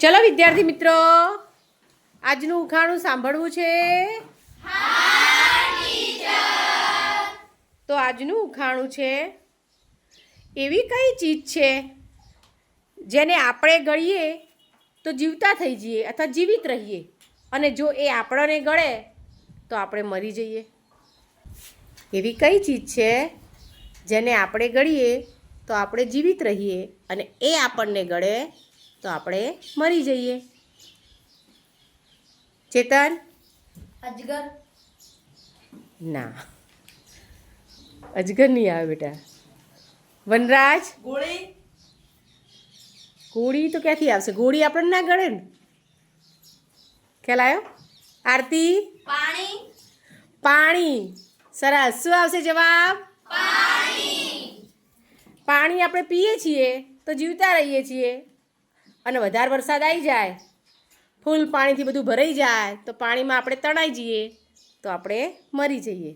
ચલો વિદ્યાર્થી મિત્રો, આજનું ઉખાણું સાંભળવું છે? તો આજનું ઉખાણું છે, એવી કઈ ચીજ છે જેને આપણે ગળીએ તો જીવતા થઈ જઈએ અથવા જીવિત રહીએ, અને જો એ આપણને ગળે તો આપણે મરી જઈએ? એવી કઈ ચીજ છે જેને આપણે ગળીએ તો આપણે જીવિત રહીએ અને એ આપણને ગળે તો આપણે મરી જઈએ? ચેતન? અજગર. ના, અજગર નહીં આવે બેટા. વનરાજ? ગોળી. ગોળી તો ક્યાંથી આવશે? ગોળી આપણને ના ગળે ને. ખ્યાલ આવ્યો? આરતી? પાણી. પાણી. સરસ. શું આવશે જવાબ? પાણી આપણે પીએ છીએ તો જીવતા રહીએ છીએ, અને વધારે વરસાદ આવી જાય, ફૂલ પાણીથી બધું ભરાઈ જાય તો પાણીમાં આપણે તણાઈ જઈએ તો આપણે મરી જઈએ.